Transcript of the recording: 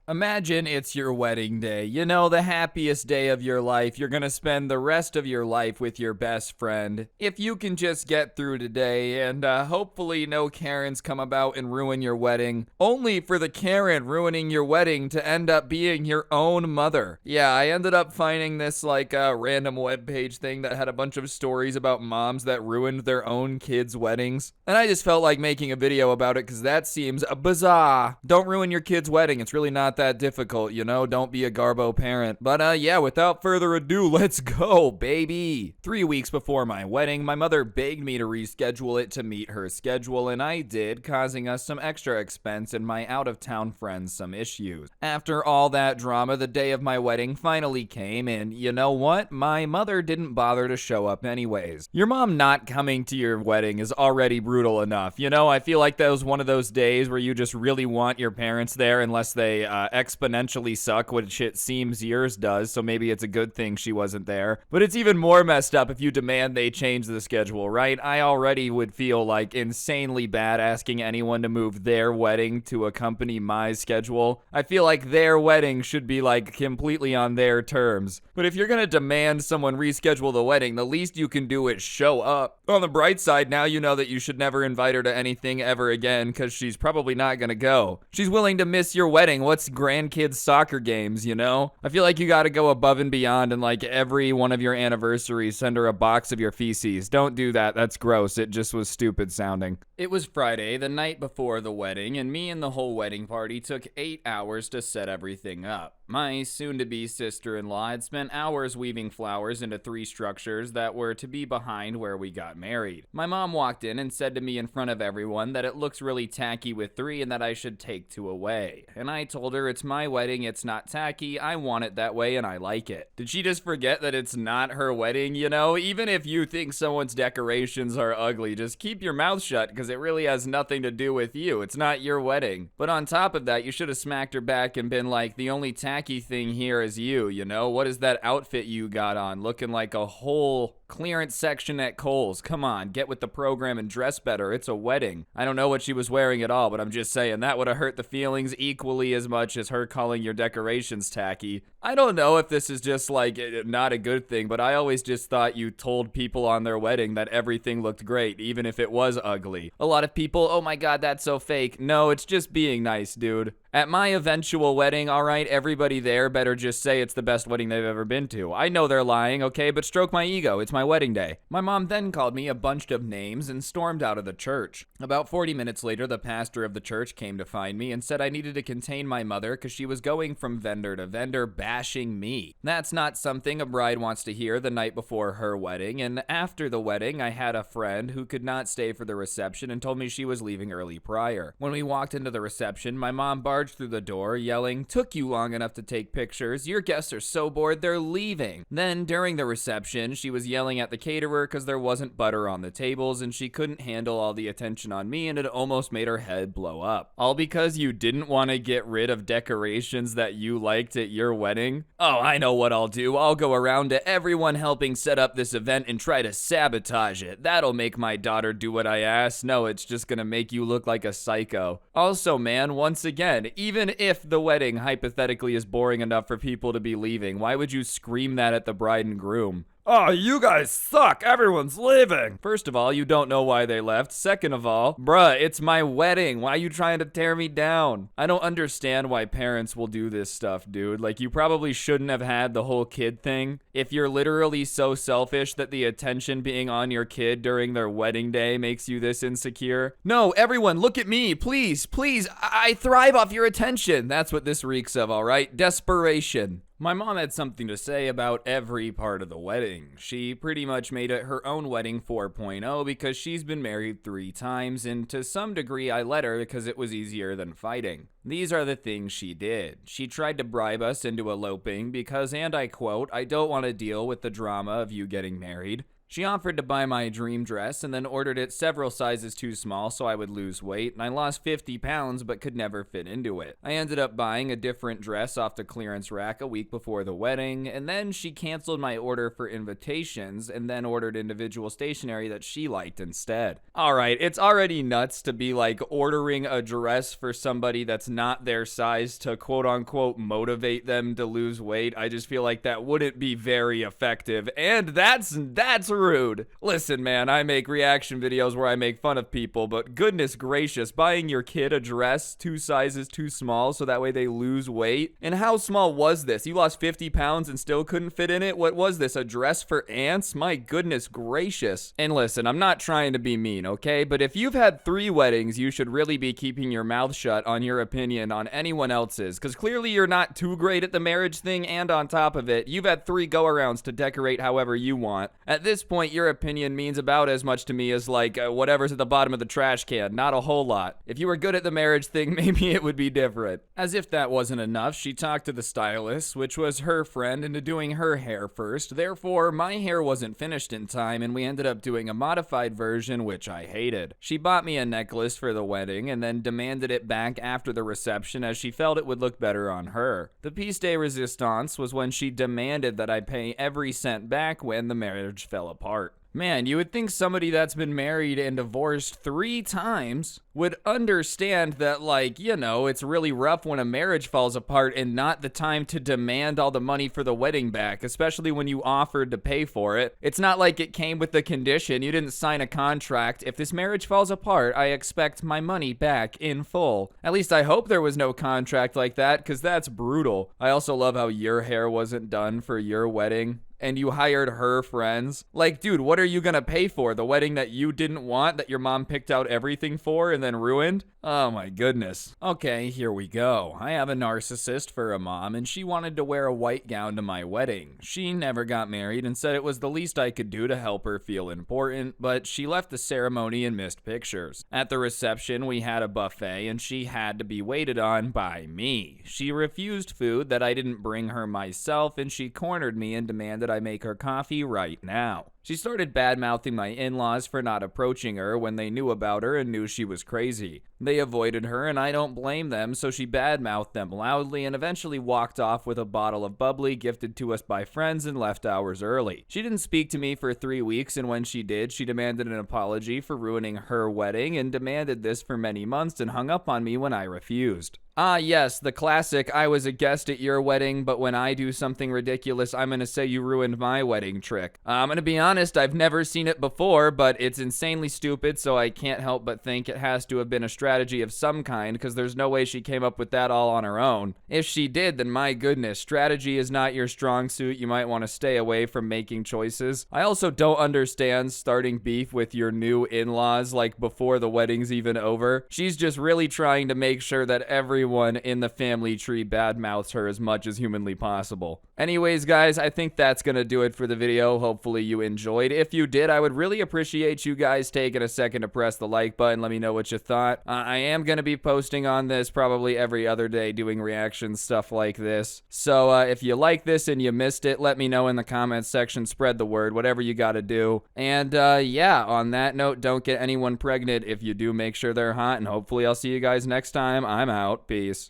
Imagine it's your wedding day. You know, the happiest day of your life. You're gonna spend the rest of your life with your best friend. If you can just get through today and hopefully no Karens come about and ruin your wedding, only for the Karen ruining your wedding to end up being your own mother. Yeah, I ended up finding this random webpage thing that had a bunch of stories about moms that ruined their own kids' weddings. And I just felt like making a video about it because that seems bizarre. Don't ruin your kid's wedding. It's really not that difficult, you know? Don't be a garbo parent. But yeah, without further ado, let's go, baby. 3 weeks before my wedding, my mother begged me to reschedule it to meet her schedule, and I did, causing us some extra expense and my out-of-town friends some issues. After all that drama, the day of my wedding finally came, and you know what? My mother didn't bother to show up anyways. Your mom not coming to your wedding is already brutal enough. You know, I feel like that was one of those days where you just really want your parents there unless they exponentially suck, which it seems yours does, so maybe it's a good thing she wasn't there. But it's even more messed up if you demand they change the schedule, right? I already would feel like insanely bad asking anyone to move their wedding to accompany my schedule. I feel like their wedding should be like completely on their terms. But if you're gonna demand someone reschedule the wedding, the least you can do is show up. On the bright side, now you know that you should never invite her to anything ever again because she's probably not gonna go. She's willing to miss your wedding. What's grandkids soccer games, you know? I feel like you gotta go above and beyond, and like every one of your anniversaries, send her a box of your feces. Don't do that. That's gross. It just was stupid sounding. It was Friday, the night before the wedding, and me and the whole wedding party took 8 hours to set everything up. My soon-to-be sister-in-law had spent hours weaving flowers into 3 structures that were to be behind where we got married. My mom walked in and said to me in front of everyone that it looks really tacky with 3 and that I should take 2 away. And I told her it's my wedding, it's not tacky, I want it that way and I like it. Did she just forget that it's not her wedding, you know? Even if you think someone's decorations are ugly, just keep your mouth shut because it really has nothing to do with you. It's not your wedding. But on top of that, you should have smacked her back and been like, the only tacky thing here is you know? What is that outfit you got on? Looking like a whole clearance section at Kohl's. Come on, get with the program and dress better. It's a wedding. I don't know what she was wearing at all, but I'm just saying that would have hurt the feelings equally as much as her calling your decorations tacky. I don't know if this is just like not a good thing, but I always just thought you told people on their wedding that everything looked great, even if it was ugly. A lot of people, oh my god, that's so fake. No, it's just being nice, dude. At my eventual wedding, alright, everybody there better just say it's the best wedding they've ever been to. I know they're lying, okay, but stroke my ego, it's my wedding day. My mom then called me a bunch of names and stormed out of the church. About 40 minutes later, the pastor of the church came to find me and said I needed to contain my mother because she was going from vendor to vendor bashing me. That's not something a bride wants to hear the night before her wedding, and after the wedding, I had a friend who could not stay for the reception and told me she was leaving early prior. When we walked into the reception, my mom barged through the door yelling, "Took you long enough to take pictures. Your guests are so bored they're leaving." Then during the reception, she was yelling at the caterer because there wasn't butter on the tables and she couldn't handle all the attention on me and it almost made her head blow up. All because you didn't want to get rid of decorations that you liked at your wedding? Oh, I know what I'll do. I'll go around to everyone helping set up this event and try to sabotage it. That'll make my daughter do what I ask. No, it's just gonna make you look like a psycho. Also, man, once again, even if the wedding hypothetically is boring enough for people to be leaving, why would you scream that at the bride and groom? Oh, you guys suck. Everyone's leaving. First of all, you don't know why they left. Second of all, bruh, it's my wedding. Why are you trying to tear me down? I don't understand why parents will do this stuff, dude. Like, you probably shouldn't have had the whole kid thing. If you're literally so selfish that the attention being on your kid during their wedding day makes you this insecure. No, everyone, look at me. Please, please. I thrive off your attention. That's what this reeks of, all right? Desperation. My mom had something to say about every part of the wedding. She pretty much made it her own wedding 4.0 because she's been married 3 times, and to some degree I let her because it was easier than fighting. These are the things she did. She tried to bribe us into eloping because, and I quote, "I don't want to deal with the drama of you getting married." She offered to buy my dream dress and then ordered it several sizes too small so I would lose weight, and I lost 50 pounds but could never fit into it. I ended up buying a different dress off the clearance rack a week before the wedding, and then she canceled my order for invitations and then ordered individual stationery that she liked instead. Alright, it's already nuts to be like ordering a dress for somebody that's not their size to quote unquote motivate them to lose weight. I just feel like that wouldn't be very effective, and that's rude. Listen, man, I make reaction videos where I make fun of people, but goodness gracious, buying your kid a dress 2 sizes too small so that way they lose weight. And how small was this? You lost 50 pounds and still couldn't fit in it? What was this, a dress for ants? My goodness gracious. And listen, I'm not trying to be mean, okay? But if you've had 3 weddings, you should really be keeping your mouth shut on your opinion on anyone else's, because clearly you're not too great at the marriage thing, and on top of it, you've had 3 go-arounds to decorate however you want. At this point, your opinion means about as much to me as like whatever's at the bottom of the trash can, not a whole lot. If you were good at the marriage thing, maybe it would be different. As if that wasn't enough, she talked to the stylist, which was her friend, into doing her hair first. Therefore, my hair wasn't finished in time, and we ended up doing a modified version, which I hated. She bought me a necklace for the wedding and then demanded it back after the reception as she felt it would look better on her. The piece de resistance was when she demanded that I pay every cent back when the marriage fell apart. Man, you would think somebody that's been married and divorced 3 times would understand that, like, you know, it's really rough when a marriage falls apart and not the time to demand all the money for the wedding back, especially when you offered to pay for it. It's not like it came with the condition. You didn't sign a contract. If this marriage falls apart, I expect my money back in full. At least I hope there was no contract like that, because that's brutal. I also love how your hair wasn't done for your wedding and you hired her friends. Like, dude, what are you gonna pay for? The wedding that you didn't want, that your mom picked out everything for and then ruined? Oh my goodness. Okay, here we go. I have a narcissist for a mom, and she wanted to wear a white gown to my wedding. She never got married and said it was the least I could do to help her feel important, but she left the ceremony and missed pictures. At the reception, we had a buffet, and she had to be waited on by me. She refused food that I didn't bring her myself, and she cornered me and demanded I make her coffee right now. She started bad-mouthing my in-laws for not approaching her when they knew about her and knew she was crazy. They avoided her, and I don't blame them, so she bad-mouthed them loudly and eventually walked off with a bottle of bubbly gifted to us by friends and left hours early. She didn't speak to me for 3 weeks, and when she did, she demanded an apology for ruining her wedding and demanded this for many months and hung up on me when I refused. Ah, yes, the classic, I was a guest at your wedding, but when I do something ridiculous, I'm gonna say you ruined my wedding trick. I'm gonna be honest, I've never seen it before, but it's insanely stupid, so I can't help but think it has to have been a strategy of some kind, because there's no way she came up with that all on her own. If she did, then my goodness, strategy is not your strong suit. You might want to stay away from making choices. I also don't understand starting beef with your new in-laws, like before the wedding's even over. She's just really trying to make sure that everyone in the family tree badmouths her as much as humanly possible. Anyways, guys, I think that's gonna do it for the video. Hopefully you enjoyed. If you did, I would really appreciate you guys taking a second to press the like button. Let me know what you thought. I am gonna be posting on this probably every other day, doing reactions, stuff like this. So if you like this and you missed it, let me know in the comments section. Spread the word, whatever you gotta do. And yeah, on that note, don't get anyone pregnant. If you do, make sure they're hot, and hopefully I'll see you guys next time. I'm out. Peace.